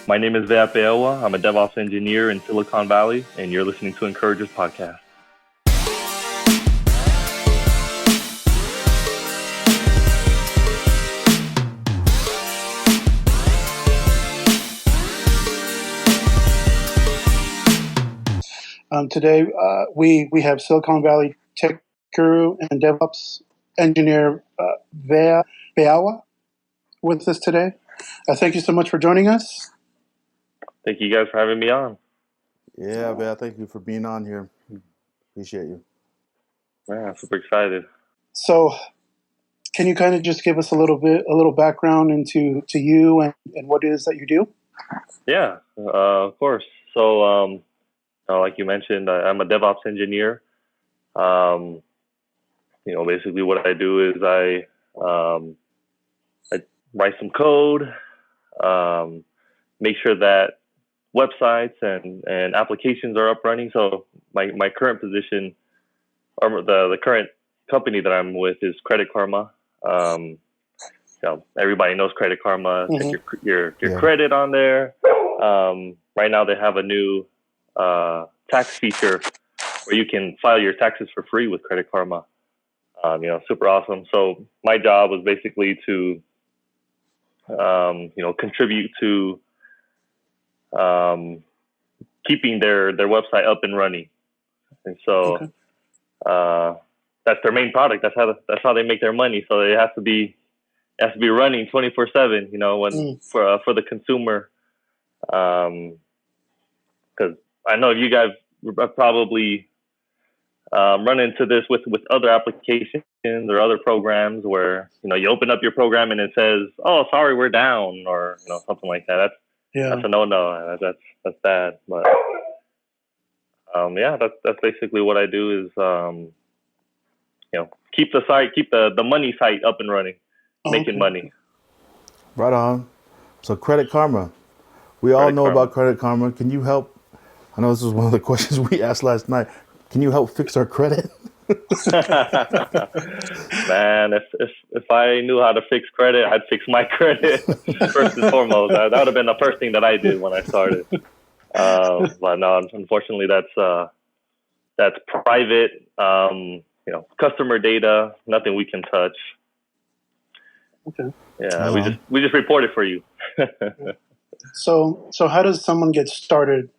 My name is Vea Peaua. I'm a DevOps engineer in Silicon Valley, and you're listening to Encouragers Podcast. Today, we have Silicon Valley tech guru and DevOps engineer Vea Peaua with us today. Thank you so much for joining us. Thank you guys for having me on. Yeah, Vea, thank you for being on here. Appreciate you. Yeah, super excited. So, can you kind of just give us a little background into you and what it is that you do? Yeah, of course. So, like you mentioned, I'm a DevOps engineer. Basically what I do is I write some code, make sure that websites and applications are up running. So my current position, or the current company that I'm with, is Credit Karma. Everybody knows Credit Karma. Mm-hmm. Check your credit on there. Right now they have a new tax feature where you can file your taxes for free with Credit Karma. Super awesome. So my job was basically to contribute to keeping their website up and running. And so that's their main product. That's how they make their money. So it has to be running 24/7. For the consumer. Because I know you guys probably run into this with other applications or other programs where you open up your program and it says, "Oh, sorry, we're down," or something like that. That's a no. That's bad. But that's basically what I do is keep the money site up and running, making money. Right on. So Credit Karma, we all know about Credit Karma. Can you help? I know this was one of the questions we asked last night. Can you help fix our credit? Man, if I knew how to fix credit, I'd fix my credit first and foremost. That would have been the first thing that I did when I started. But no, unfortunately, that's private. Customer data, nothing we can touch. Okay. Yeah, we just report it for you. So how does someone get started?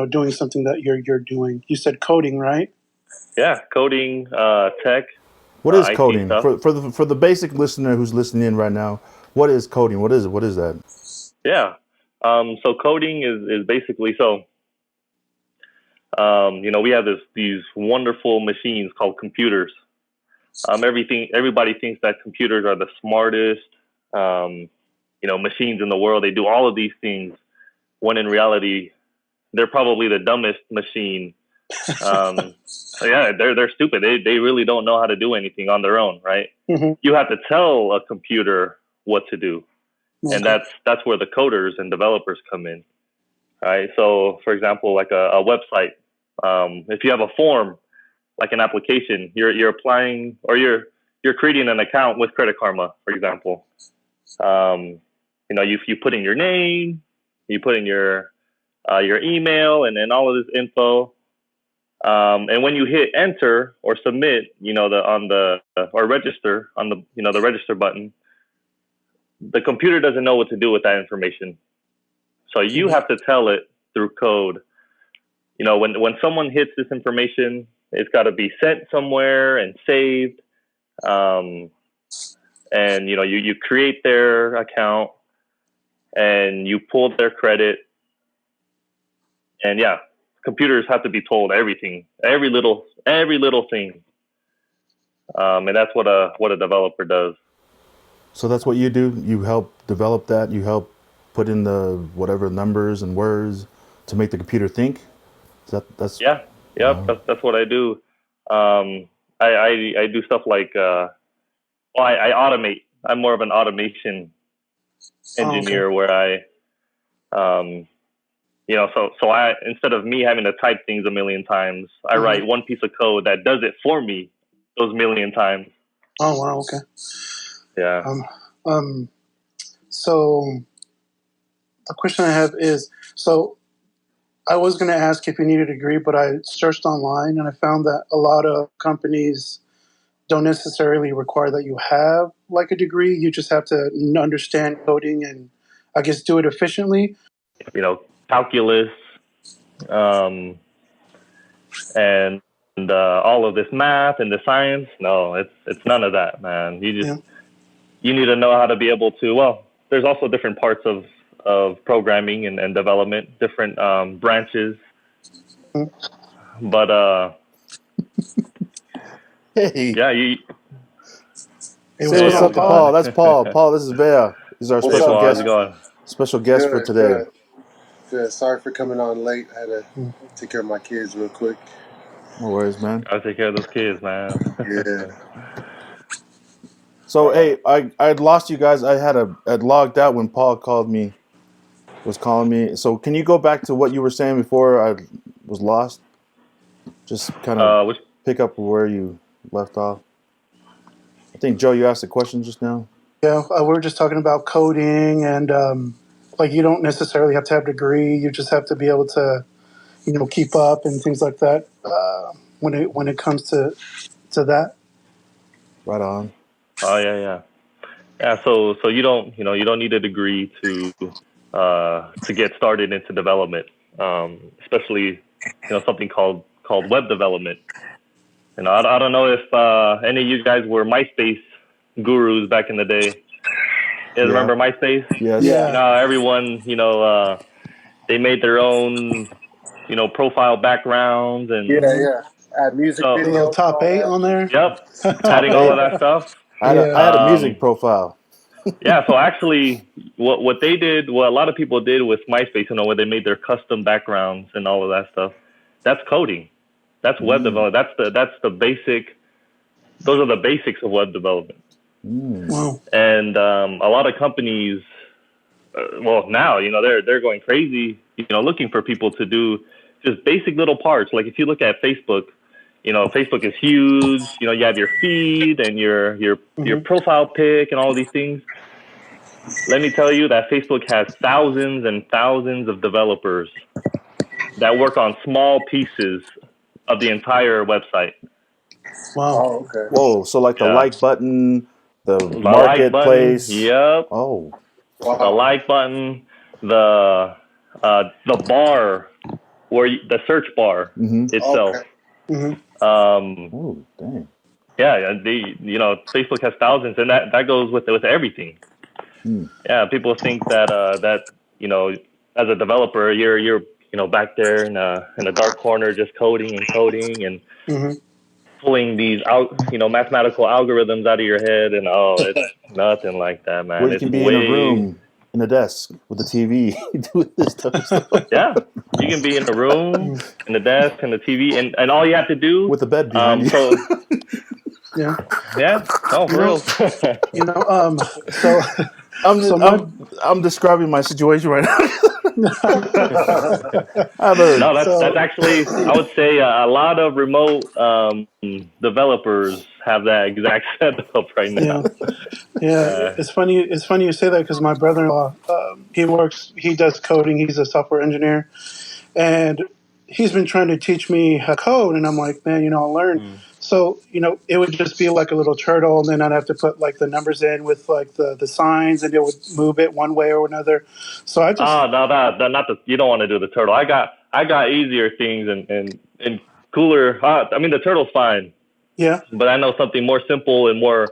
Doing something that you're doing. You said coding, right? Yeah, coding, tech. What is IT coding stuff. for the basic listener who's listening in right now? What is coding? What is it? What is that? Yeah. So coding is basically we have these wonderful machines called computers. Everybody thinks that computers are the smartest machines in the world. They do all of these things, when in reality they're probably the dumbest machine. They're stupid. They really don't know how to do anything on their own, right? Mm-hmm. You have to tell a computer what to do. Okay. And that's where the coders and developers come in. Right? So for example, like a website, if you have a form, like an application, you're applying, or you're creating an account with Credit Karma, for example. You put in your name, you put in your email, and then all of this info. And when you hit enter or submit, or register on the register button, the computer doesn't know what to do with that information. So you have to tell it through code. When someone hits this information, it's got to be sent somewhere and saved. And you create their account and you pull their credit. And computers have to be told everything, every little thing. And that's what a developer does. So that's what you do. You help develop that. You help put in the whatever numbers and words to make the computer think. That's yeah. Yep. That's what I do. I do stuff like I automate. I'm more of an automation engineer where I so I, instead of me having to type things a million times, I write one piece of code that does it for me those million times. Oh wow, okay. Yeah. So a question I have is, so I was going to ask if you needed a degree, but I searched online and I found that a lot of companies don't necessarily require that you have like a degree. You just have to understand coding and I guess do it efficiently. Calculus, um, and all of this math and the science. No, it's none of that, man. You need to know how to be able to. Well, there's also different parts of programming and development, different branches. But Hey, yeah, you. say what's up to Paul. That's Paul. Paul, this is Vea. This is our Hey, Paul, how's it going? Special guest for today. Good. Sorry for coming on late. I had to take care of my kids real quick. No worries, man. I'll take care of those kids, man. Yeah. So hey, I'd lost you guys. I'd logged out when Paul was calling me. So can you go back to what you were saying before I was lost? Just kind of pick up where you left off. I think Joe, you asked a question just now. Yeah, we were just talking about coding and like you don't necessarily have to have a degree. You just have to be able to, keep up and things like that when it comes to that. Right on. Oh yeah. So you don't need a degree to get started into development, especially something called web development. I don't know if any of you guys were MySpace gurus back in the day. You guys remember MySpace? Yes. Yeah. Everyone they made their own profile backgrounds and Add music A videos. little top 8 on there. Yep, adding all of that stuff. I had a music profile. Yeah, so actually, what they did, what a lot of people did with MySpace, where they made their custom backgrounds and all of that stuff, that's coding, that's web development. That's the basic. Those are the basics of web development. Wow. And a lot of companies, now they're going crazy, looking for people to do just basic little parts. Like if you look at Facebook. Facebook is huge. You have your feed and your profile pic and all of these things. Let me tell you that Facebook has thousands and thousands of developers that work on small pieces of the entire website. Wow. Oh, okay. Whoa, so like the like button, the Like marketplace. button, yep. Oh. Wow. The like button, the bar, the search bar itself. Okay. Oh, dang. Yeah, Facebook has thousands, and that goes with everything. Yeah, people think that as a developer, you're back there in a dark corner just coding and pulling these mathematical algorithms out of your head, and it's nothing like that, man. Where you can be in a room, in a desk with a TV, doing this type of stuff. Yeah, you can be in a room, in the desk, and the TV, and all you have to do with a bed behind you. Yeah. No, for real. I'm describing my situation right now. That's actually, I would say a lot of remote developers have that exact setup right now. Yeah. It's funny you say that because my brother-in-law, he does coding. He's a software engineer, and he's been trying to teach me how to code, and I'm like, man, I'll learn. So, it would just be like a little turtle, and then I'd have to put like the numbers in with like the signs, and it would move it one way or another. So I just you don't want to do the turtle. I got easier things and cooler. The turtle's fine. Yeah. But I know something more simple and more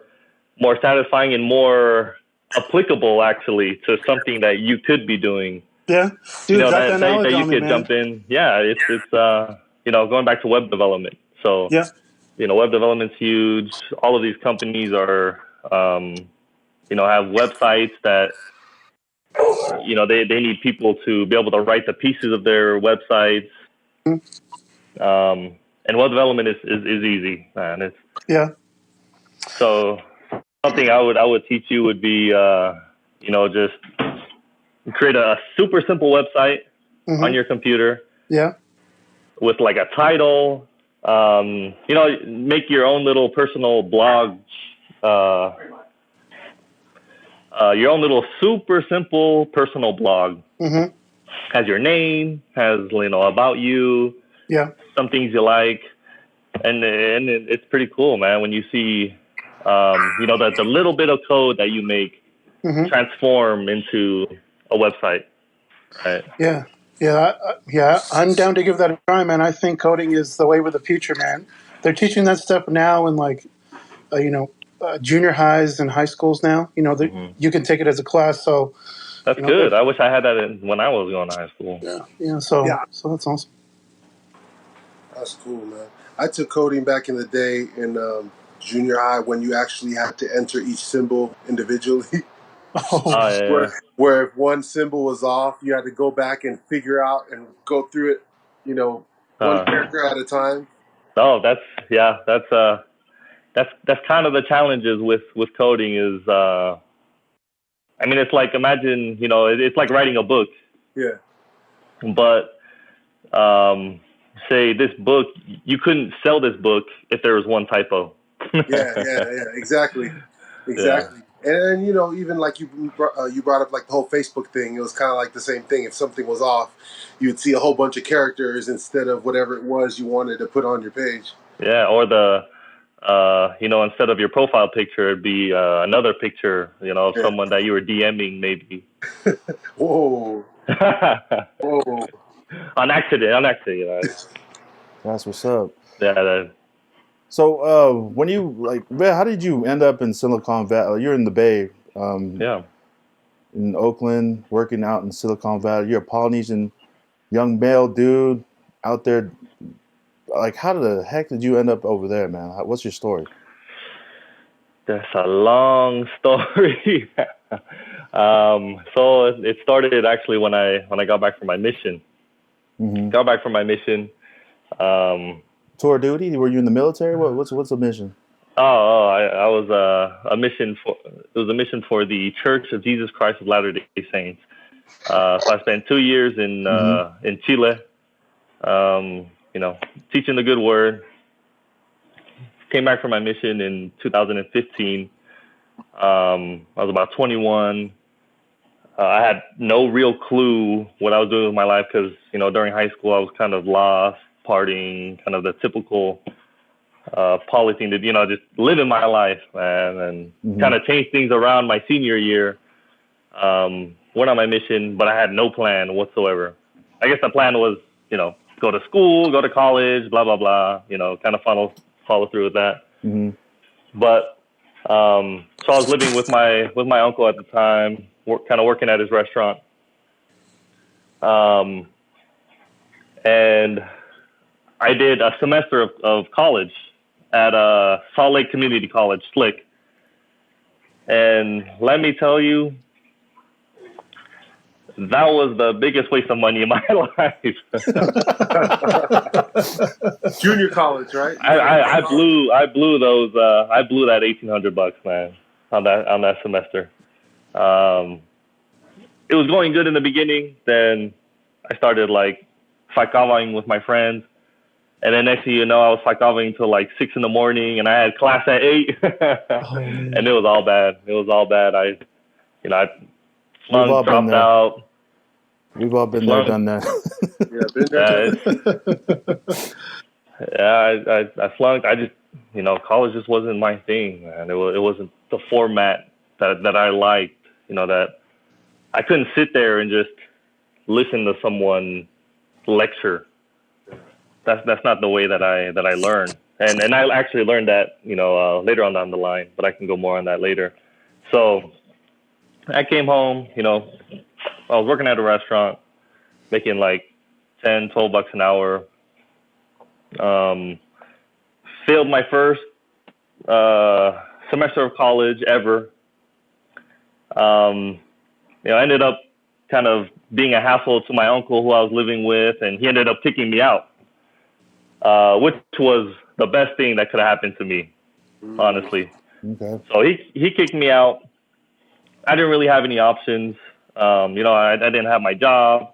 satisfying and more applicable actually to something that you could be doing. Yeah. Dude, that you could jump in. Yeah, it's going back to web development. So web development's huge. All of these companies are have websites that they need people to be able to write the pieces of their websites. And web development is easy, man. So something I would teach you would be just create a super simple website on your computer. Yeah. With like a title, make your own little personal blog, your own little super simple personal blog. Mm-hmm. Has your name, has about you, Yeah. some things you like, and it's pretty cool, man. When you see, that the little bit of code that you make transform into a website, right? Yeah. I'm down to give that a try, man. I think coding is the way with the future, man. They're teaching that stuff now in junior highs and high schools now. You can take it as a class. So that's good. I wish I had that when I was going to high school. Yeah. So that's awesome. That's cool, man. I took coding back in the day in junior high when you actually had to enter each symbol individually. Where if one symbol was off, you had to go back and figure out and go through it, one character at a time. Oh, that's kind of the challenges with coding is, it's like, imagine, it's like writing a book. Yeah. But, say this book, you couldn't sell this book if there was one typo. Yeah, exactly. Yeah. And even like you brought up like the whole Facebook thing. It was kind of like the same thing. If something was off, you would see a whole bunch of characters instead of whatever it was you wanted to put on your page. Yeah, or instead of your profile picture, it'd be another picture, of someone that you were DMing maybe. Whoa. Whoa. On accident. That's what's up. Yeah. So when you how did you end up in Silicon Valley? You're in the Bay. In Oakland, working out in Silicon Valley. You're a Polynesian young male dude out there. Like, how the heck did you end up over there, man? What's your story? That's a long story. So it started actually when I got back from my mission. Got back from my mission. Tour duty? Were you in the military? What's the mission? I was a mission for the Church of Jesus Christ of Latter-day Saints. So I spent 2 years in Chile, teaching the good word. Came back from my mission in 2015. I was about 21. I had no real clue what I was doing with my life because, during high school I was kind of lost, partying, kind of the typical poly thing to, just living my life, man, and kind of changed things around my senior year. Went on my mission, but I had no plan whatsoever. I guess the plan was, go to school, go to college, blah, blah, blah, kind of follow through with that. But so I was living with my uncle at the time, kind of working at his restaurant. And I did a semester of college at Salt Lake Community College, SLIC. And let me tell you, that was the biggest waste of money in my life. Junior college, right? I blew that $1,800, man, on that semester. It was going good in the beginning. Then I started fakawing with my friends. And then next thing you know, I was fakawing until 6 in the morning, and I had class at 8. And it was all bad. I flunked, dropped out. We've all been there, done that. I flunked. I just, college just wasn't my thing, man. It wasn't the format that I liked. That I couldn't sit there and just listen to someone lecture. That's not the way that I learn. And I actually learned that, later on down the line, but I can go more on that later. So I came home, I was working at a restaurant, making $10, $12 an hour. Failed my first semester of college ever. I ended up kind of being a hassle to my uncle who I was living with, and he ended up kicking me out, which was the best thing that could have happened to me, honestly. Okay. So he kicked me out. I didn't really have any options. I didn't have my job.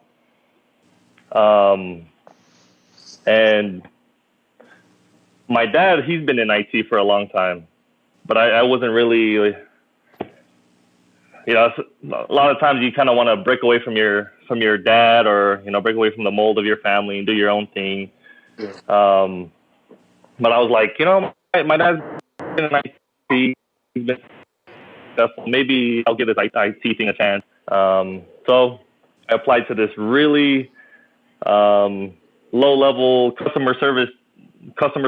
And my dad, he's been in IT for a long time, but I wasn't really, you know, a lot of times you kind of want to break away from your dad, or break away from the mold of your family and do your own thing. Yeah. But I was like, my dad's been an IT. He's been successful. Maybe I'll give this IT thing a chance. So I applied to this really low-level customer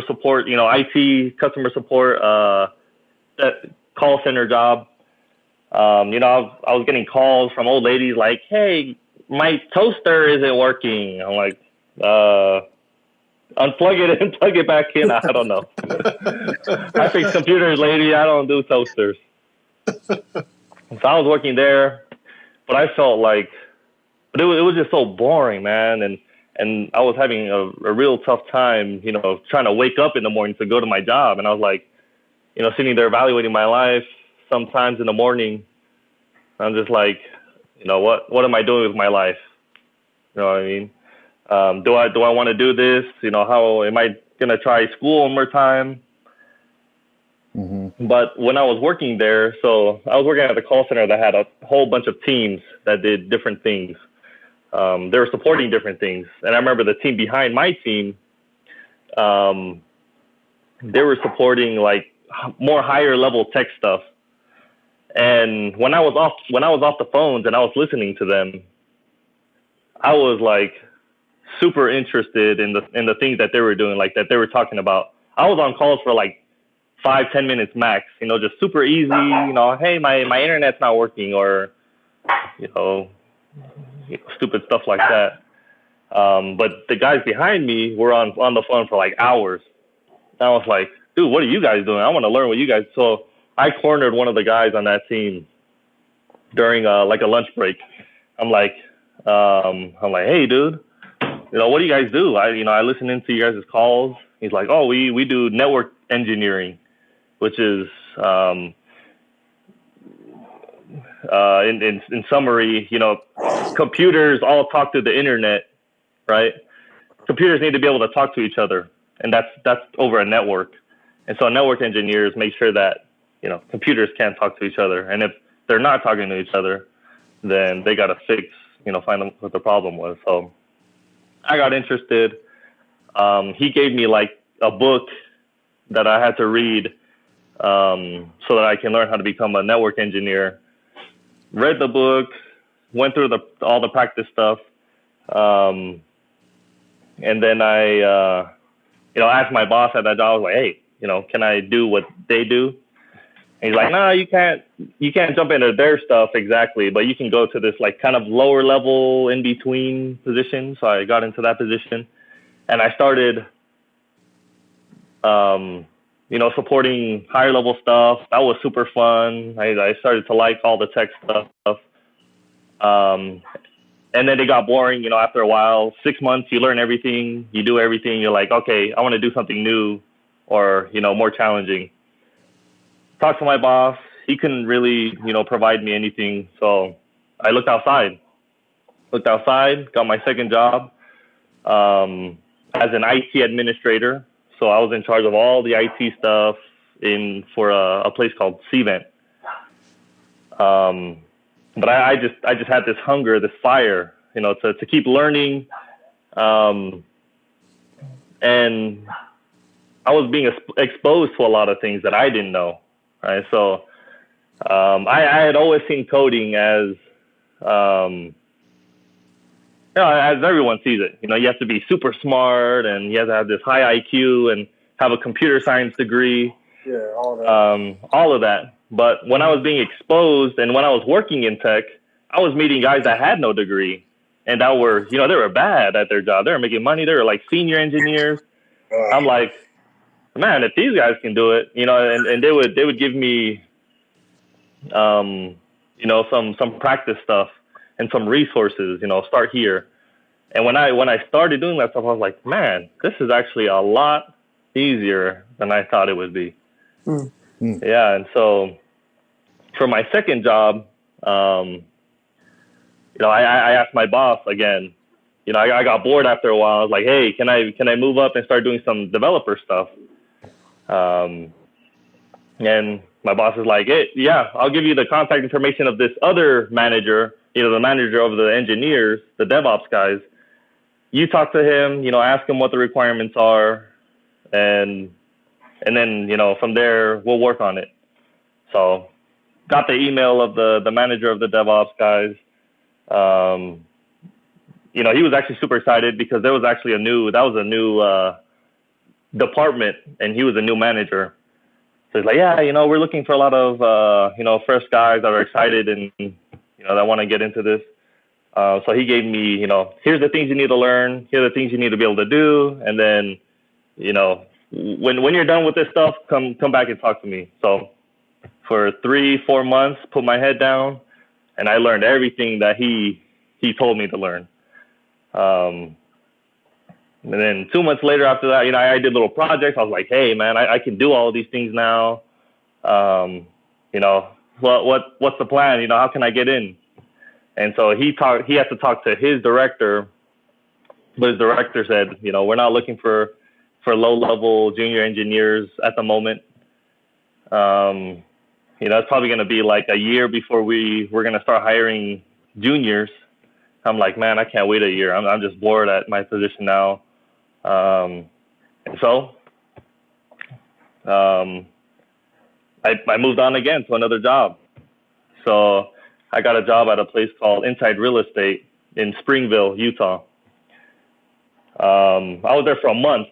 support, IT customer support call center job. I was getting calls from old ladies like, "Hey, my toaster isn't working." I'm like, unplug it and plug it back in. I don't know. I fix computers, lady. I don't do toasters. So I was working there, but I felt like, but it was just so boring, man. And I was having a real tough time, trying to wake up in the morning to go to my job. And I was like, sitting there evaluating my life sometimes in the morning. I'm just like, what am I doing with my life? You know what I mean? Do I want to do this? How am I going to try school one more time? Mm-hmm. But when I was working there, so I was working at a call center that had a whole bunch of teams that did different things. They were supporting different things. And I remember the team behind my team, they were supporting like more higher level tech stuff. And when I was off the phones and I was listening to them, I was like super interested in the things that they were doing, like that they were talking about. I was on calls for like 5-10 minutes max, just super easy, hey, my internet's not working, or stupid stuff like that. But the guys behind me were on the phone for like hours. And I was like, dude, what are you guys doing? I want to learn what you guys. So I cornered one of the guys on that team during like a lunch break. I'm like, hey, dude, what do you guys do? I listen into you guys' calls. He's like, oh, we do network engineering, which is in summary, computers all talk to the internet, right? Computers need to be able to talk to each other, and that's over a network. And so network engineers make sure that computers can't talk to each other, and if they're not talking to each other, then they got to find out what the problem was. So I got interested. He gave me like a book that I had to read so that I can learn how to become a network engineer. Read the book, went through all the practice stuff, and then I asked my boss at that job. I was like, hey, can I do what they do? And he's like, no, you can't jump into their stuff exactly, but you can go to this like kind of lower level in between position. So I got into that position, and I started supporting higher level stuff. That was super fun. I started to like all the tech stuff. And then it got boring, after a while. 6 months, you learn everything, you do everything. You're like, okay, I want to do something new or, more challenging. Talked to my boss. He couldn't really, provide me anything. So I looked outside, got my second job as an IT administrator. So I was in charge of all the IT stuff for a place called Cvent. But I just had this hunger, this fire, to keep learning. And I was being exposed to a lot of things that I didn't know. Right. So I had always seen coding as, as everyone sees it. You have to be super smart, and you have to have this high IQ and have a computer science degree. Yeah, all of that. But when I was being exposed and when I was working in tech, I was meeting guys that had no degree and that were, they were bad at their job. They were making money. They were like senior engineers. I'm like, man, if these guys can do it, and they would give me, some practice stuff and some resources, start here. And when I started doing that stuff, I was like, man, this is actually a lot easier than I thought it would be. Mm. Yeah. And so for my second job, I asked my boss again, I got bored after a while. I was like, hey, can I move up and start doing some developer stuff? And, my boss is like, hey, yeah, I'll give you the contact information of this other manager, the manager of the engineers, the DevOps guys. You talk to him, ask him what the requirements are, and then, from there, we'll work on it. So got the email of the manager of the DevOps guys. He was actually super excited because there was actually a new department, and he was a new manager. So he's like, yeah, we're looking for a lot of, fresh guys that are excited and, that want to get into this. So he gave me, here's the things you need to learn. Here are the things you need to be able to do. And then, when you're done with this stuff, come back and talk to me. So for 3-4 months, put my head down, and I learned everything that he told me to learn. And then 2 months later after that, I did little projects. I was like, hey, man, I can do all of these things now. What's the plan? How can I get in? And so he had to talk to his director, but his director said, we're not looking for low-level junior engineers at the moment. It's probably going to be like a year before we're going to start hiring juniors. I'm like, man, I can't wait a year. I'm just bored at my position now. And so I moved on again to another job. So I got a job at a place called Inside Real Estate in Springville, Utah. I was there for a month.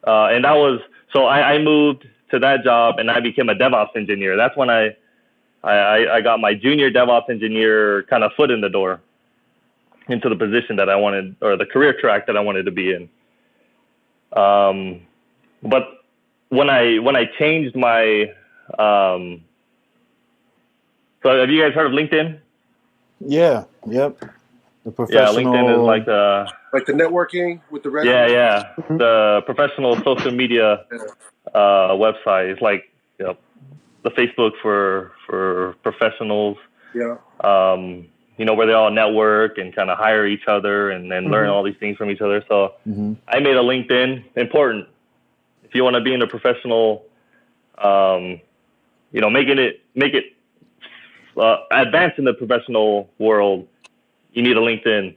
And I moved to that job and I became a DevOps engineer. That's when I got my junior DevOps engineer kind of foot in the door into the position that I wanted, or the career track that I wanted to be in. But when I changed my, so have you guys heard of LinkedIn? Yeah. Yep. The professional. Yeah, LinkedIn is like the networking with the resume. Yeah. The professional social media website. It's like the Facebook for professionals. Yeah. Where they all network and kind of hire each other and then learn all these things from each other. So I made a LinkedIn important. If you want to be in a professional, make it advance in the professional world, you need a LinkedIn.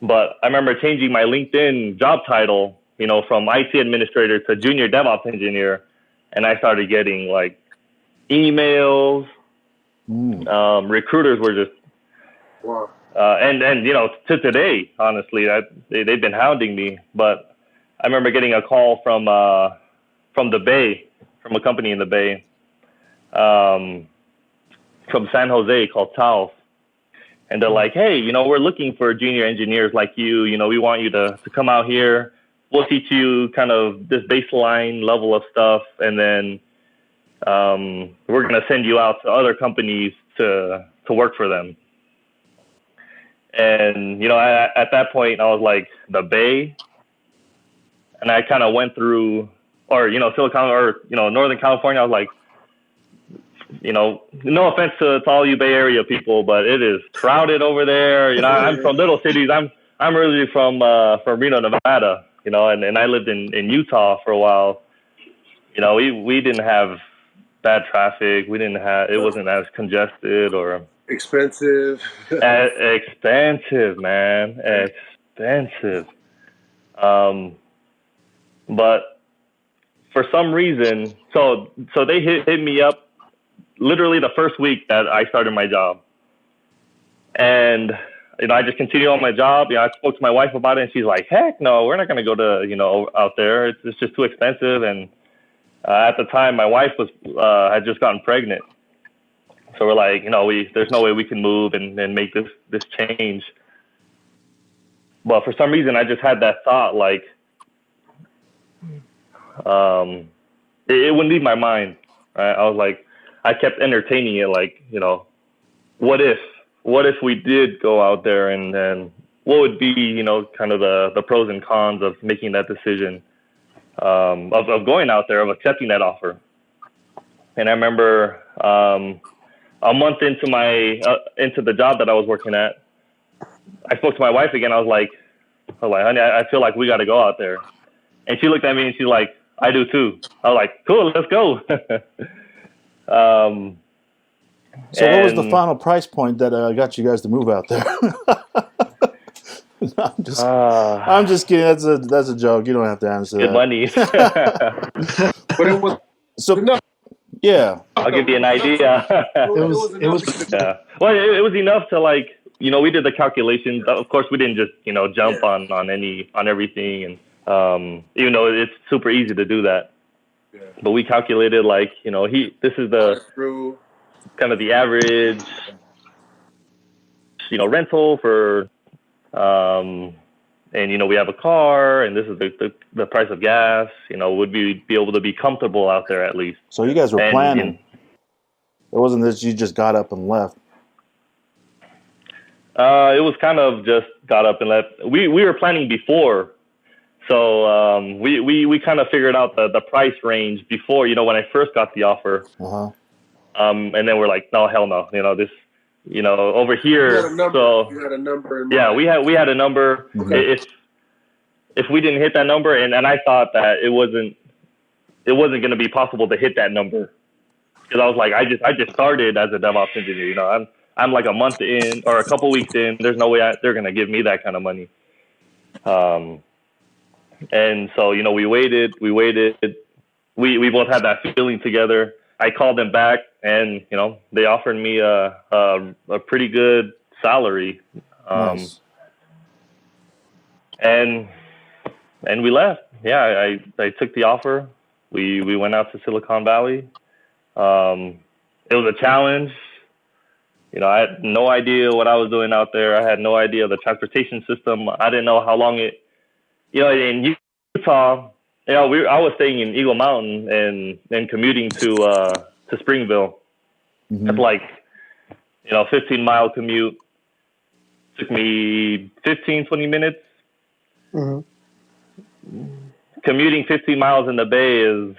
But I remember changing my LinkedIn job title, from IT administrator to junior DevOps engineer. And I started getting like emails. Recruiters were just, wow. And to today, honestly, they've been hounding me. But I remember getting a call from the Bay, from a company in the Bay, from San Jose called Taos. And they're like, hey, we're looking for junior engineers like you. We want you to come out here. We'll teach you kind of this baseline level of stuff. And then we're going to send you out to other companies to work for them. And, at that point, I was like, the Bay. And I kind of went through, or, Silicon, or, Northern California. I was like, no offense to all you Bay Area people, but it is crowded over there. I'm from little cities. I'm originally from Reno, Nevada, and I lived in Utah for a while. We didn't have bad traffic. It wasn't as congested or expensive. Expensive, man. Expensive. But for some reason, so they hit me up literally the first week that I started my job. And, I just continued on my job. I spoke to my wife about it, and she's like, heck no, we're not going to go to, out there. It's just too expensive. And at the time, my wife had just gotten pregnant. So we're like, there's no way we can move and make this change. But for some reason, I just had that thought, like, it wouldn't leave my mind. Right? I was like, I kept entertaining it, like, what if we did go out there, and then what would be, kind of the pros and cons of making that decision, of going out there, of accepting that offer. And I remember a month into into the job that I was working at, I spoke to my wife again. I was like, honey, I feel like we got to go out there. And she looked at me and she's like, I do too. I was like, cool, let's go. So what was the final price point that got you guys to move out there? No, I'm just kidding. That's a joke. You don't have to answer good that. money. But it was enough. Yeah. I'll give you an idea. It was. Yeah. Well, it was enough to like, we did the calculations. Of course, we didn't just, jump on everything, and even though it's super easy to do that. Yeah. But we calculated like, this is the kind of the average, rental for, and we have a car, and this is the price of gas. Would we be able to be comfortable out there at least? So you guys were planning. It wasn't that you just got up and left. It was kind of just got up and left. We were planning before, so we kind of figured out the price range before. When I first got the offer. Uh-huh. And then we're like, no, hell no. This. Over here. So you had a number in mind. Yeah, we had a number. Mm-hmm. If we didn't hit that number, and I thought that it wasn't going to be possible to hit that number, because I was like, I just started as a DevOps engineer. I'm like a month in or a couple weeks in. There's no way they're going to give me that kind of money. And so we waited. We both had that feeling together. I called them back, and they offered me a pretty good salary. Nice. And we left. Yeah, I took the offer. We went out to Silicon Valley. It was a challenge. I had no idea what I was doing out there. I had no idea the transportation system. I didn't know how long it. In Utah, I was staying in Eagle Mountain and commuting to Springville. Mm-hmm. It's like 15-mile commute. Took me 15-20 minutes. Mm-hmm. Commuting 15 miles in the Bay is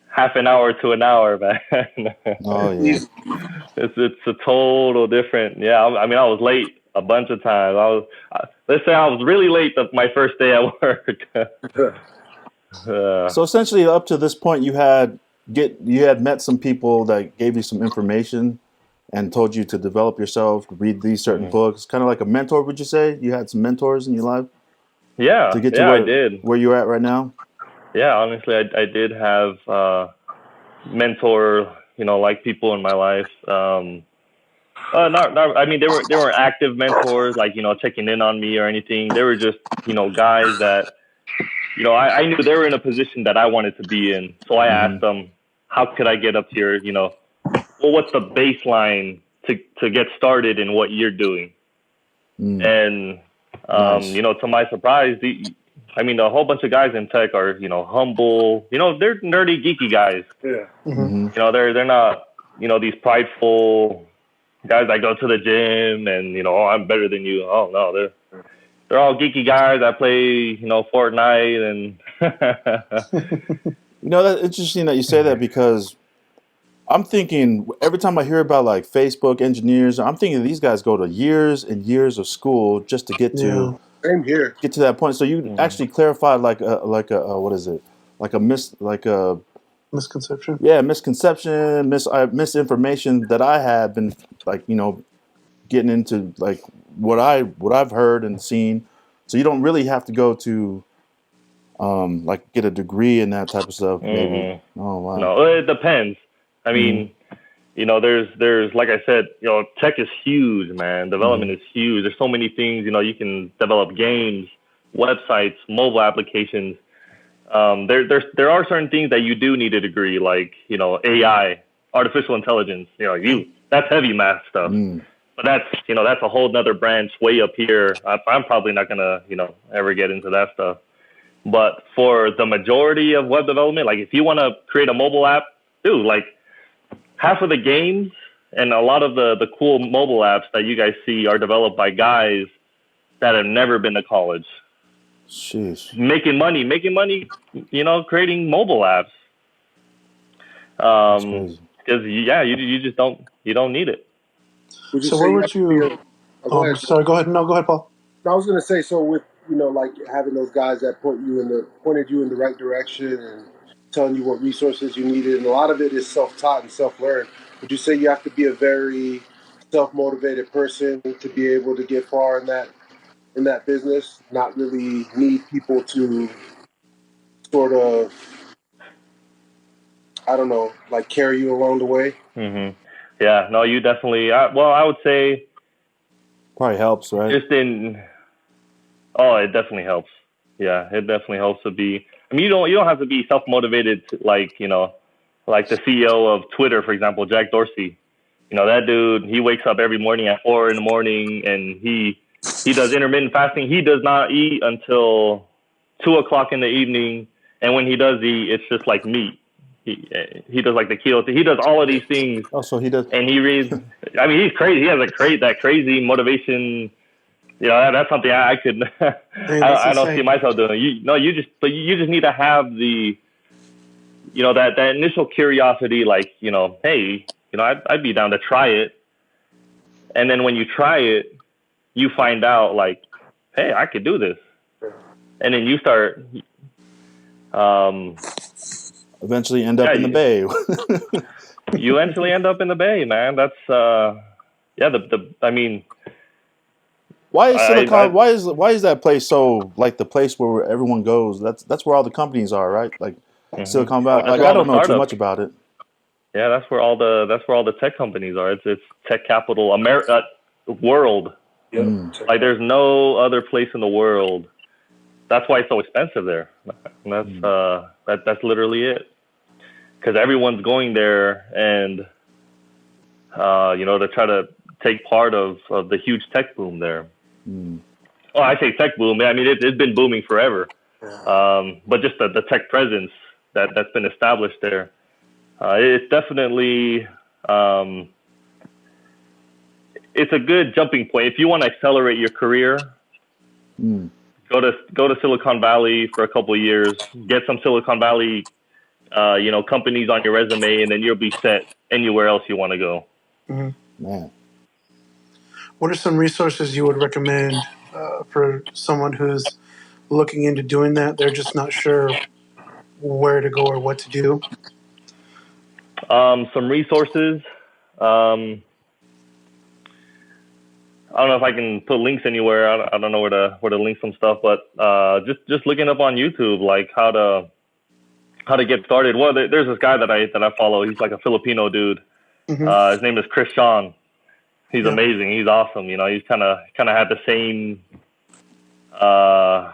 half an hour to an hour, man. Oh yeah. It's a total different. Yeah, I mean, I was late a bunch of times. Let's say I was really late my first day at work. So essentially, up to this point, you had met some people that gave you some information and told you to develop yourself, read these certain books, kind of like a mentor. Would you say you had some mentors in your life? Yeah, to get to I did. Where you're at right now. Yeah, honestly, I did have mentor, like people in my life. I mean, they weren't active mentors, like checking in on me or anything. They were just guys that I knew they were in a position that I wanted to be in. So I asked them, how could I get up here? Well, what's the baseline to get started in what you're doing? And nice. To my surprise, a whole bunch of guys in tech are, humble. They're nerdy, geeky guys. Yeah. Mm-hmm. They're not, these prideful guys that go to the gym and, I'm better than you. Oh no, they're all geeky guys that play, Fortnite and. That's interesting that you say that, because I'm thinking every time I hear about like Facebook engineers, I'm thinking these guys go to years and years of school just to get to. Same here. Get to that point. So you actually clarified like a what is it? Like a misconception. Yeah, misconception, misinformation that I had been like getting into, like what I've heard and seen. So you don't really have to go to like get a degree in that type of stuff. Maybe. Oh wow. No, it depends. I mean. There's like I said, tech is huge, man. Development is huge. There's so many things, you can develop games, websites, mobile applications. There are certain things that you do need a degree, like, AI, artificial intelligence, that's heavy math stuff. But that's a whole nother branch way up here. I'm probably not gonna, ever get into that stuff. But for the majority of web development, like if you want to create a mobile app, dude, like, half of the games and a lot of the cool mobile apps that you guys see are developed by guys that have never been to college. Sheesh. Making money, creating mobile apps. Because you just don't need it. So where would you? Sorry. Go ahead. No, go ahead, Paul. I was going to say, so like having those guys that pointed you in the right direction and telling you what resources you needed, and a lot of it is self-taught and self-learned. Would you say you have to be a very self-motivated person to be able to get far in that business? Not really need people to sort of, I don't know, like carry you along the way? Mm-hmm. Yeah, no, you definitely. I would say probably helps, right? It definitely helps. Yeah, it definitely helps to be. I mean, you don't have to be self motivated like like the CEO of Twitter, for example, Jack Dorsey. That dude. He wakes up every morning at 4 in the morning, and he does intermittent fasting. He does not eat until 2 o'clock in the evening, and when he does eat, it's just like meat. He does like the keto thing. He does all of these things. Oh, so he does. And he reads. I mean, he's crazy. He has that crazy motivation. That's something I could. I don't see myself doing. You just need to have the, that initial curiosity, like, hey, I'd be down to try it. And then when you try it, you find out like, hey, I could do this. And then you start. Eventually end up in the bay. You eventually end up in the bay, man. That's I mean, why is Silicon? Why is that place so like the place where everyone goes? That's where all the companies are, right? Like Silicon Valley. Like I don't know too much about it. Yeah, that's where all the tech companies are. It's tech capital, America, world. Like there's no other place in the world. That's why it's so expensive there. And that's literally it. Because everyone's going there, and to try to take part of the huge tech boom there. Oh, I say tech boom. I mean, it's been booming forever. But just the tech presence that's been established there, it's definitely it's a good jumping point if you want to accelerate your career. Go to Silicon Valley for a couple of years, get some Silicon Valley companies on your resume, and then you'll be set anywhere else you want to go. Man. What are some resources you would recommend for someone who's looking into doing that? They're just not sure where to go or what to do. Some resources. I don't know if I can put links anywhere. I don't know where to link some stuff, but just looking up on YouTube, like how to get started. Well, there's this guy that I follow. He's like a Filipino dude. His name is Chris Sean. He's amazing. He's awesome. He's kind of had the same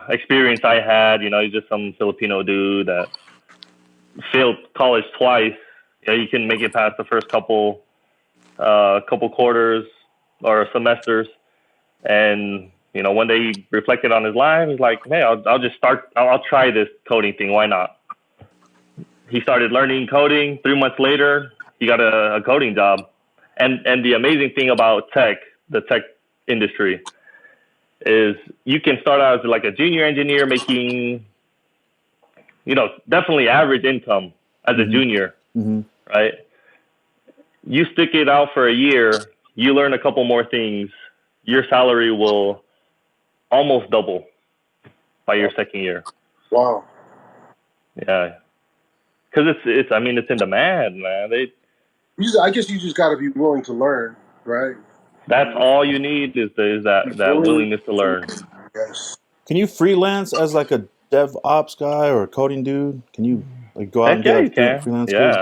experience I had. He's just some Filipino dude that failed college twice. You can make it past the first couple quarters or semesters, and one day he reflected on his life. He's like, "Hey, I'll just start. I'll try this coding thing. Why not?" He started learning coding. 3 months later, he got a coding job. And the amazing thing about the tech industry, is you can start out as like a junior engineer making, definitely average income as a junior, right? You stick it out for a year, you learn a couple more things, your salary will almost double by your second year. Wow. Yeah. Because it's in demand, man. I guess you just got to be willing to learn, right? That's all you need is that willingness to learn. Yes. Can you freelance as like a DevOps guy or a coding dude? Can you like go out and get a freelance gig?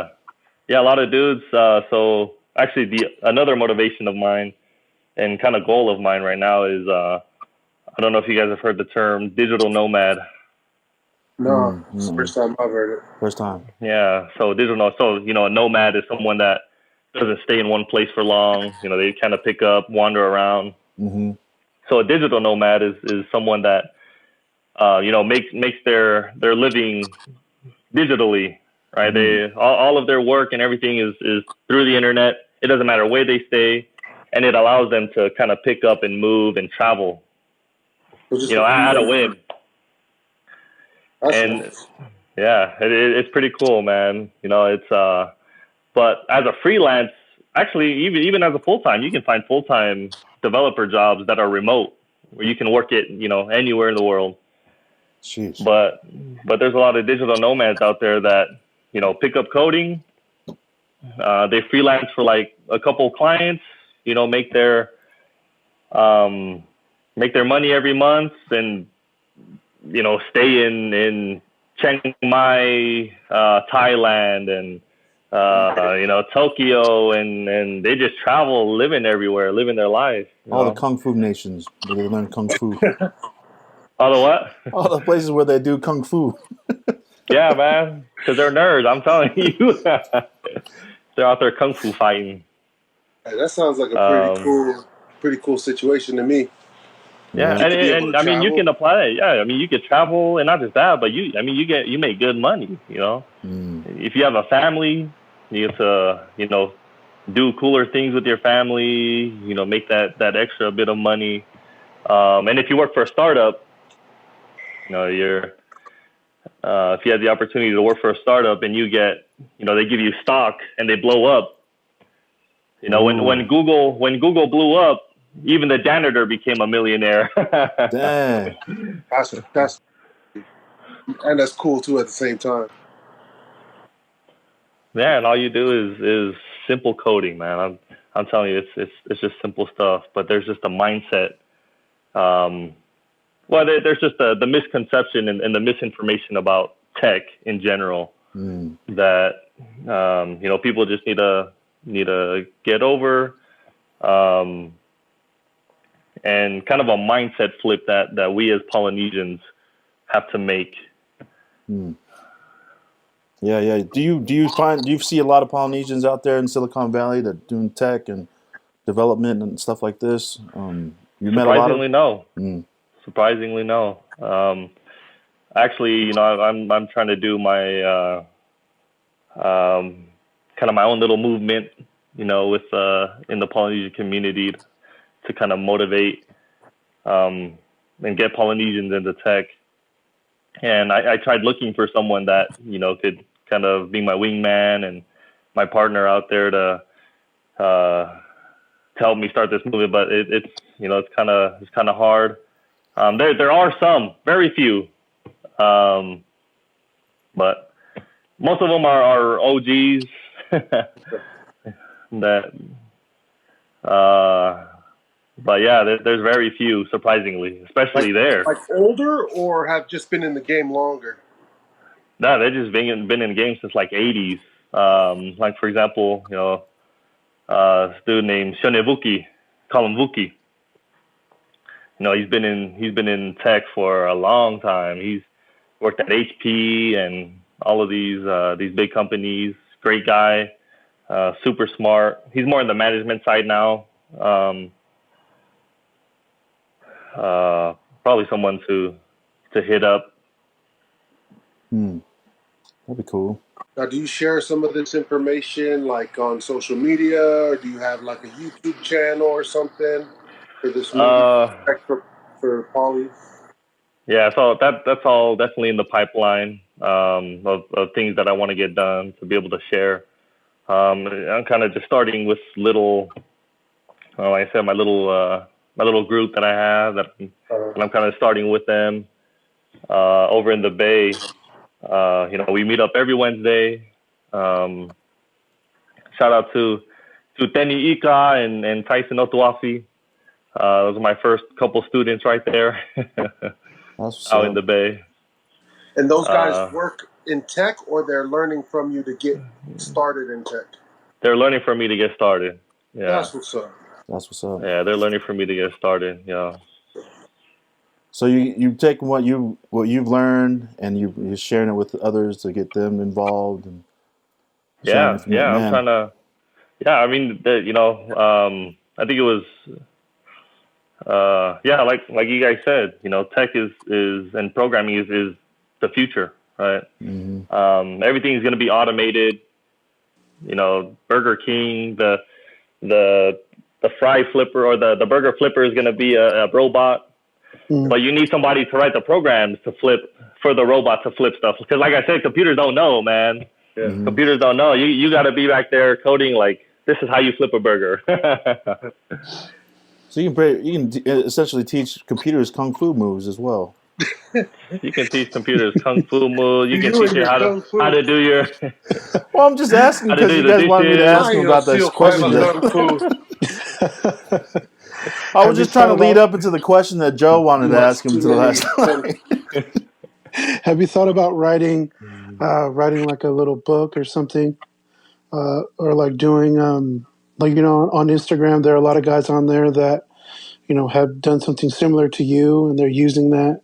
Yeah, a lot of dudes. So actually, another motivation of mine and kind of goal of mine right now is I don't know if you guys have heard the term digital nomad. No, it's the first time I've heard it. First time. Yeah, so digital. So a nomad is someone that doesn't stay in one place for long. They kind of pick up, wander around. So a digital nomad is someone that makes their living digitally, right? They all of their work and everything is through the internet. It doesn't matter where they stay, and it allows them to kind of pick up and move and travel, at a whim. And nice. Yeah, it's pretty cool, man. It's but as a freelance, actually, even as a full time, you can find full time developer jobs that are remote, where you can work it, anywhere in the world. Jeez. But there's a lot of digital nomads out there that, pick up coding. They freelance for like a couple of clients, make their money every month, and stay in Chiang Mai, Thailand, and Tokyo, and they just travel, living everywhere, living their life. All the kung fu nations where they learn kung fu. All the what? All the places where they do kung fu. Yeah, man, because they're nerds. I'm telling you, they're out there kung fu fighting. Hey, that sounds like a pretty cool situation to me. Yeah, and I mean, you can apply it. Yeah, I mean, you could travel, and not just that, but you make good money. If you have a family, you get to do cooler things with your family. Make that extra bit of money. And if you work for a startup, you're if you have the opportunity to work for a startup and you get, they give you stock and they blow up. When Google blew up, even the janitor became a millionaire. Damn. That's and that's cool too at the same time. Yeah, and all you do is simple coding, man. I'm telling you, it's just simple stuff. But there's just a mindset. There's just the misconception and the misinformation about tech in general that people just need to get over, and kind of a mindset flip that we as Polynesians have to make. Yeah. Do you see a lot of Polynesians out there in Silicon Valley that doing tech and development and stuff like this? You met a lot of them? Surprisingly, no. Actually, I'm trying to do my kind of my own little movement, with in the Polynesian community to kind of motivate and get Polynesians into tech. And I tried looking for someone that could kind of be my wingman and my partner out there to help me start this movement. But it's kind of hard. There are some, very few, but most of them are OGs that. But yeah, there's very few, surprisingly, especially there. Like older or have just been in the game longer? No, they've just been in the game since like 80s. Like for example, this dude named Shonevuki, call him Vuki. He's been in tech for a long time. He's worked at HP and all of these big companies. Great guy, super smart. He's more on the management side now. Probably someone to hit up. That'd be cool. Now, do you share some of this information like on social media, or do you have like a YouTube channel or something for this for Poly? Yeah, so that's all definitely in the pipeline of things that I want to get done to be able to share. I'm kind of just starting with little, like I said, my little group that I have that I'm kind of starting with them over in the Bay. We meet up every Wednesday. Shout out to Teni Ika and Tyson Otuafi. Those are my first couple students right there out in the Bay. And those guys work in tech, or they're learning from you to get started in tech? They're learning from me to get started. Yeah. That's what's up. Yeah, they're learning from me to get started. Yeah. So you take what you've learned and you're sharing it with others to get them involved and I'm trying to. Yeah, I mean, I think it was. Like you guys said, tech is and programming is the future, right? Mm-hmm. Everything's going to be automated. Burger King, the fry flipper or the burger flipper is going to be a robot. But you need somebody to write the programs for the robot to flip stuff. Because like I said, computers don't know, man. Yeah. Mm-hmm. Computers don't know. You got to be back there coding like, this is how you flip a burger. So you can essentially teach computers kung fu moves as well. You can teach computers kung fu moves. You can teach it how to do your. Well, I'm just asking how to because do you the guys wanted me to ask dishes. him about this question. I was just trying to lead up into the question that Joe wanted to ask him to the last time. Have you thought about writing like a little book or something, or like doing like on Instagram there are a lot of guys on there that have done something similar to you, and they're using that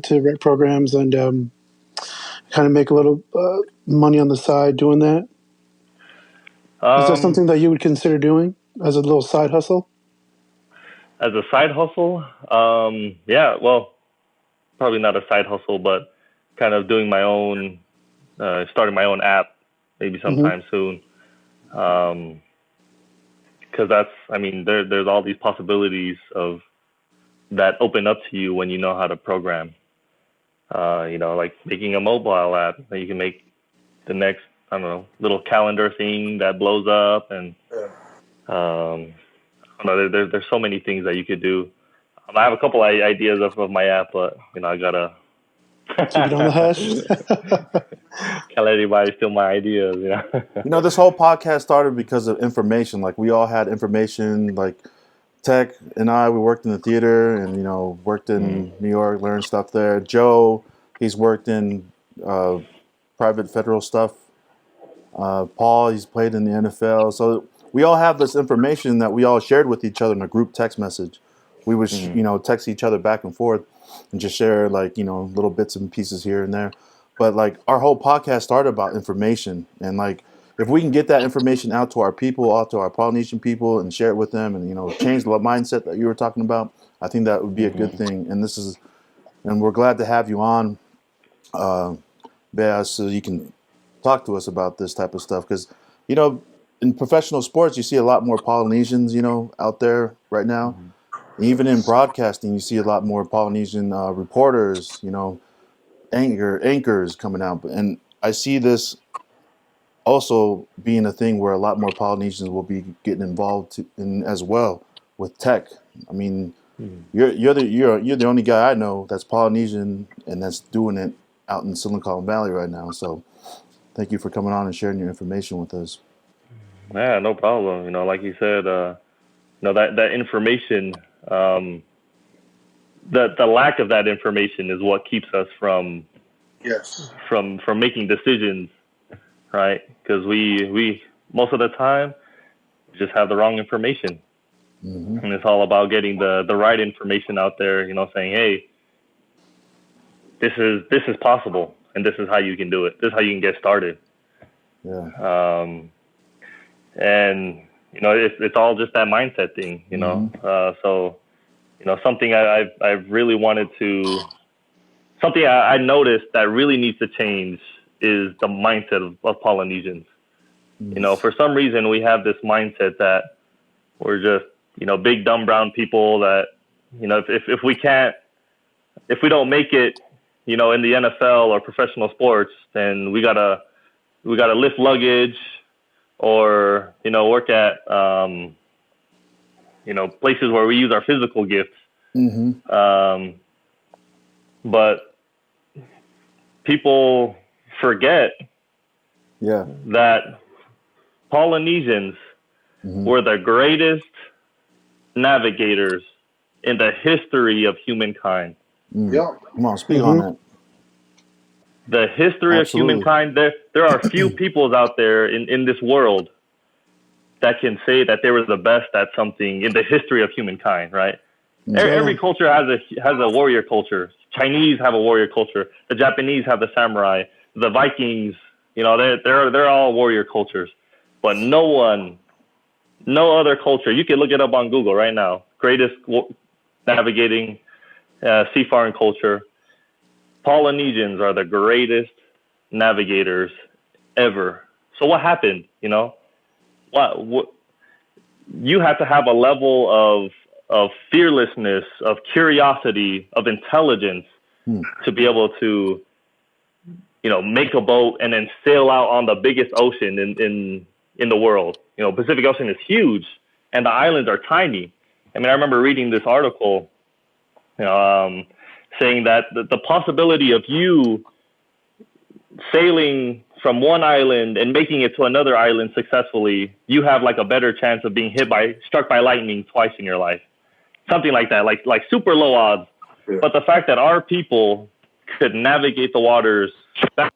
to write programs and kind of make a little money on the side doing that. Is that something that you would consider doing as a little side hustle? As a side hustle, yeah. Well, probably not a side hustle, but kind of doing my own, starting my own app, maybe sometime soon. Because there's all these possibilities of that open up to you when you know how to program. Like making a mobile app that you can make the next, I don't know, little calendar thing that blows up, and there's so many things that you could do. I have a couple ideas of my app, but I gotta keep it on the hush. can't let anybody steal my ideas. This whole podcast started because of information. Like we all had information. Like Tech and we worked in the theater, and worked in New York, learned stuff there. Joe, he's worked in private federal stuff. Paul, he's played in the NFL. So we all have this information that we all shared with each other in a group text message. We would, text each other back and forth and just share little bits and pieces here and there. But our whole podcast started about information, and if we can get that information out to our people, out to our Polynesian people, and share it with them, and change the mindset that you were talking about, I think that would be a good thing. And we're glad to have you on, Bea, so you can talk to us about this type of stuff, because in professional sports you see a lot more Polynesians out there right now. Even in broadcasting you see a lot more Polynesian reporters, anchors coming out, and I see this also being a thing where a lot more Polynesians will be getting involved in as well with tech. I mean, you're the only guy I know that's Polynesian and that's doing it out in Silicon Valley right now. So thank you for coming on and sharing your information with us. Yeah, no problem. Like you said, that information, the lack of that information is what keeps us from making decisions, right? Because we most of the time just have the wrong information, and it's all about getting the right information out there. Saying, hey, this is possible, and this is how you can do it. This is how you can get started. Yeah. And it's all just that mindset thing, So something I've really wanted to, something I noticed that really needs to change is the mindset of Polynesians. For some reason we have this mindset that we're just big dumb brown people that if we don't make it in the NFL or professional sports, then we gotta lift luggage, or work at places where we use our physical gifts. But people forget that Polynesians were the greatest navigators in the history of humankind. Come on, speak on that. The history of humankind, there are few peoples out there in this world that can say that they were the best at something in the history of humankind, right? Every culture has a warrior culture. Chinese have a warrior culture. The Japanese have the samurai. The Vikings, they're all warrior cultures. But no other culture, you can look it up on Google right now, greatest navigating seafaring culture. Polynesians are the greatest navigators ever. So what happened? What you have to have a level of fearlessness, of curiosity, of intelligence to be able to make a boat and then sail out on the biggest ocean in the world. Pacific Ocean is huge and the islands are tiny, I mean, I remember reading this article, saying that the possibility of you sailing from one island and making it to another island successfully, you have like a better chance of being struck by lightning twice in your life. Something like that, like super low odds. Yeah. But the fact that our people could navigate the waters back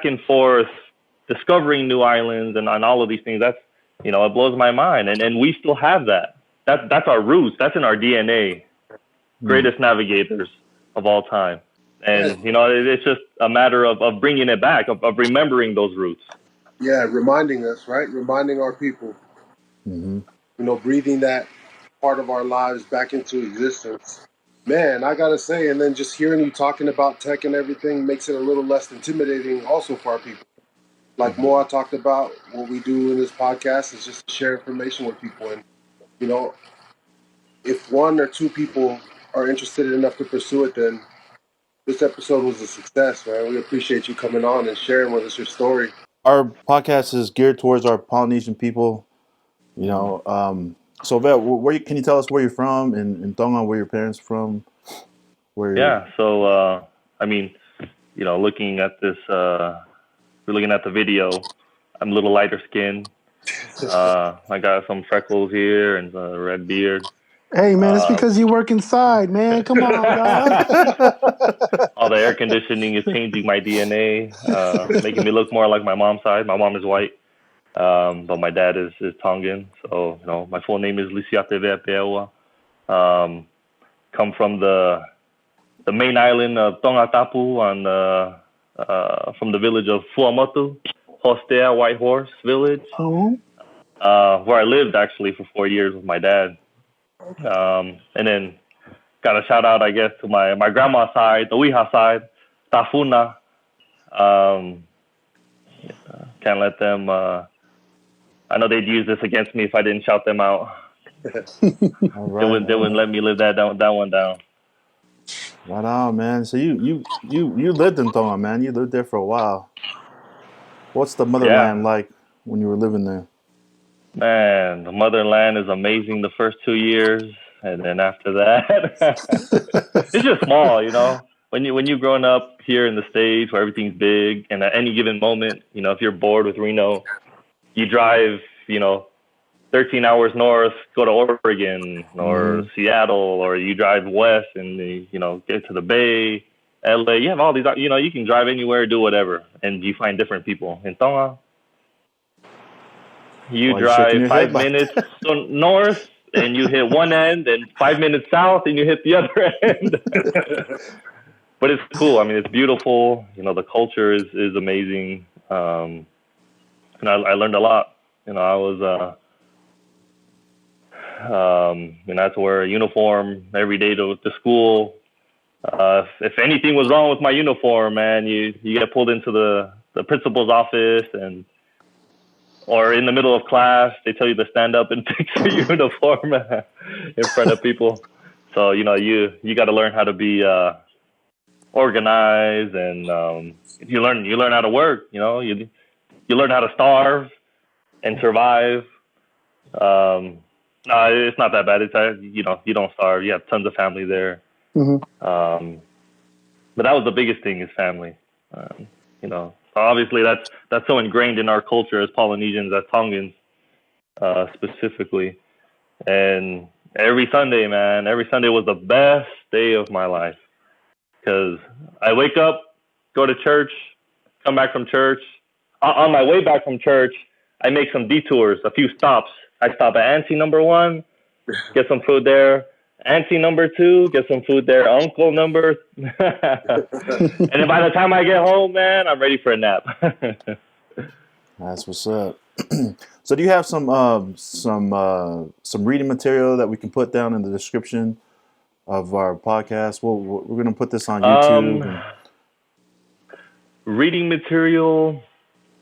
and forth, discovering new islands and all of these things, that's, it blows my mind. And we still have that. That's our roots. That's in our DNA. Greatest navigators of all time. And, it's just a matter of bringing it back, of remembering those roots. Yeah, reminding us, right? Reminding our people. Mm-hmm. Breathing that part of our lives back into existence. Man, I got to say, and then just hearing you talking about tech and everything makes it a little less intimidating also for our people. Like Moa talked about, what we do in this podcast is just share information with people. And, if one or two people are interested enough to pursue it, then this episode was a success, man. We appreciate you coming on and sharing with us your story. Our podcast is geared towards our Polynesian people, So, Vea, can you tell us where you're from, in Tonga, where your parents are from? So, looking at this, we're looking at the video. I'm a little lighter skinned. I got some freckles here and a red beard. Hey, man, it's because you work inside, man. Come on, dog. All the air conditioning is changing my DNA, making me look more like my mom's side. My mom is white, but my dad is Tongan. So, my full name is Lisate Vea Peaua. Come from the main island of Tonga Tapu from the village of Fuamotu, Hostea, White Horse Village, where I lived actually for 4 years with my dad. And then got a shout out, I guess, to my grandma's side, the Wiha side, Tafuna. Can't let them, I know they'd use this against me if I didn't shout them out. They wouldn't let me live that one down. Right on, man. So you lived in Tonga, man. You lived there for a while. What's the motherland like when you were living there? Man, the motherland is amazing the first 2 years, and then after that, it's just small, When you're growing up here in the States where everything's big, and at any given moment, if you're bored with Reno, you drive, 13 hours north, go to Oregon or Seattle, or you drive west and get to the Bay, LA. You have all these, you can drive anywhere, do whatever, and you find different people. In Tonga, you drive 5 minutes north and you hit one end, and 5 minutes south and you hit the other end. But it's cool. I mean, it's beautiful. The culture is amazing. And I learned a lot. I was, and I had to wear a uniform every day to school. If anything was wrong with my uniform, man, you get pulled into the principal's office, or in the middle of class, they tell you to stand up and fix your uniform in front of people. So, you got to learn how to be organized, and you learn how to work. You learn how to starve and survive. No, it's not that bad. It's you don't starve. You have tons of family there. But that was the biggest thing, is family. So obviously that's so ingrained in our culture as Polynesians, as Tongans, specifically. And every Sunday was the best day of my life, because I wake up, go to church, come back from church. On my way back from church, I make some detours, a few stops. I stop at auntie number 1, get some food there. Auntie number 2, get some food there. Uncle number, and then by the time I get home, man, I'm ready for a nap. That's what's up. So, do you have some reading material that we can put down in the description of our podcast? We're going to put this on YouTube. Reading material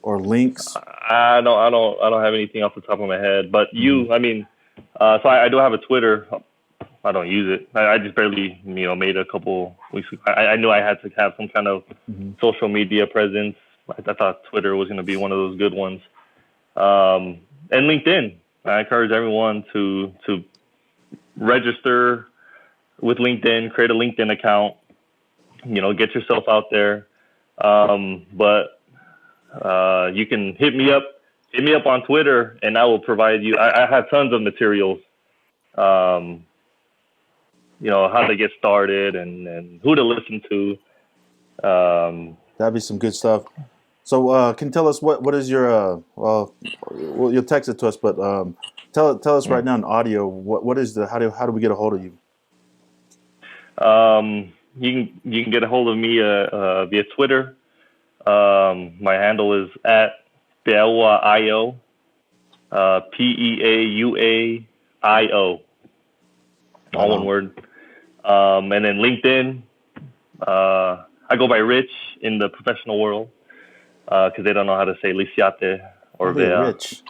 or links. I don't have anything off the top of my head. But so I do have a Twitter. I don't use it. I just barely, made a couple weeks ago. I knew I had to have some kind of social media presence. I thought Twitter was going to be one of those good ones. And LinkedIn. I encourage everyone to register with LinkedIn, create a LinkedIn account, get yourself out there. But you can hit me up on Twitter, and I will provide you. I have tons of materials. How to get started and who to listen to. That'd be some good stuff. So, can you tell us what is your well, you'll text it to us, but tell us right now in audio what is how do we get a hold of you? You can get a hold of me via Twitter. My handle is @PeauaIO, PeauaIO, all one word. And then LinkedIn, I go by Rich in the professional world because they don't know how to say Lisiate or Vea. Rich.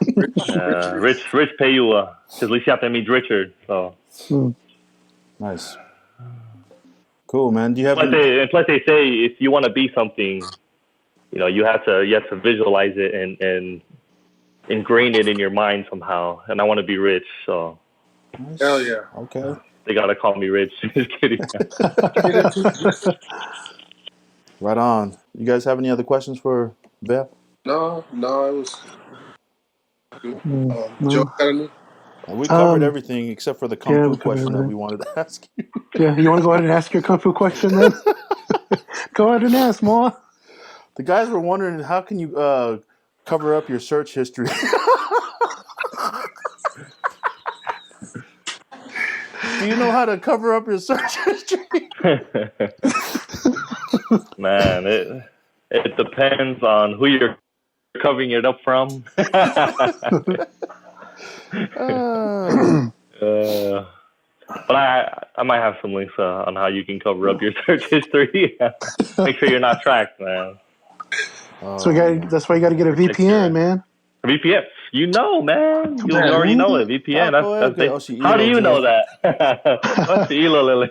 Rich Peaua, because Lisiate means Richard. So nice. Cool, man. Do you have? Plus they say if you want to be something, you have to visualize it and ingrain it in your mind somehow. And I want to be rich, so. Nice. Hell yeah. Okay. They gotta call me Rich. Just kidding. Right on. You guys have any other questions for Vea? No, it was. No. Joe, got any? We covered everything except for the Kung Fu question that we wanted to ask you. Yeah, you want to go ahead and ask your Kung Fu question then? Go ahead and ask, Ma. The guys were wondering, how can you cover up your search history? Do you know how to cover up your search history? Man, it depends on who you're covering it up from. But I might have some links on how you can cover up your search history. Make sure you're not tracked, man. So that's why you got to get a VPN, man. A VPN, man. You already know it. VPN. How do you know that? What's the ilo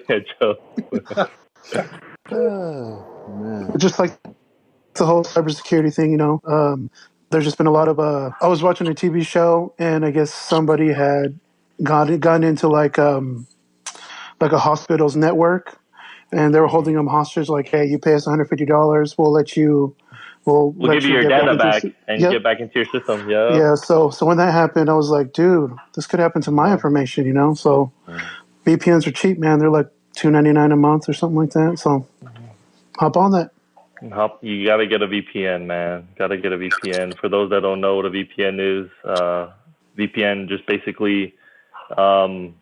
man. Just like the whole cybersecurity thing, there's just been a lot of. I was watching a TV show, and I guess somebody had gotten into like a hospital's network, and they were holding them hostage. Like, hey, you pay us $150, we'll let you. We'll give you your data back and get back into your system. Yeah. Yeah. So when that happened, I was like, dude, this could happen to my information, So VPNs are cheap, man. They're like $2.99 a month or something like that. So hop on that. You got to get a VPN, man. Got to get a VPN. For those that don't know what a VPN is, VPN just basically it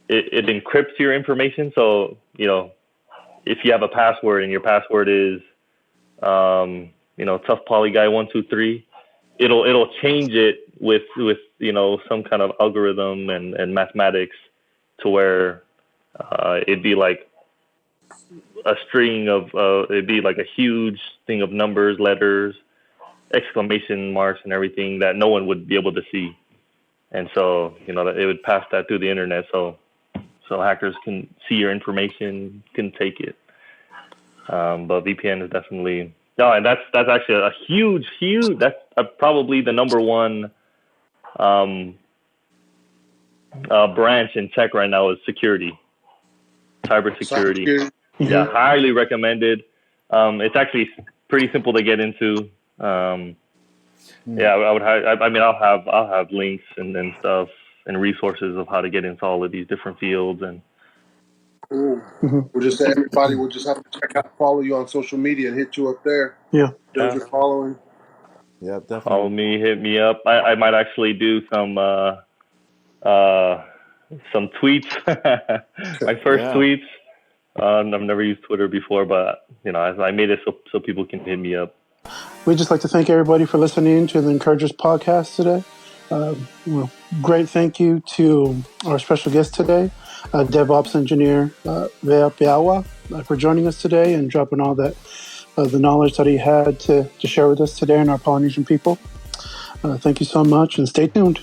encrypts your information. So if you have a password and your password is tough poly guy 123, it'll change it with some kind of algorithm and mathematics to where it'd be like a string of it'd be like a huge thing of numbers, letters, exclamation marks, and everything that no one would be able to see. And so it would pass that through the internet, so hackers can see your information, can take it. But VPN is definitely and that's actually a huge. That's probably the number one branch in tech right now is security, cybersecurity. Yeah, highly recommended. It's actually pretty simple to get into. I'll have links and stuff and resources of how to get into all of these different fields. And we'll just say everybody will just have to follow you on social media and hit you up there. Yeah. Those are following. Yeah, definitely. Follow me, hit me up. I might actually do some tweets. My first tweets. I've never used Twitter before, but I made it so people can hit me up. We'd just like to thank everybody for listening to the Encouragers podcast today. Great thank you to our special guest today, DevOps engineer Vea Peaua, for joining us today and dropping all that the knowledge that he had to share with us today and our Polynesian people. Thank you so much, and stay tuned.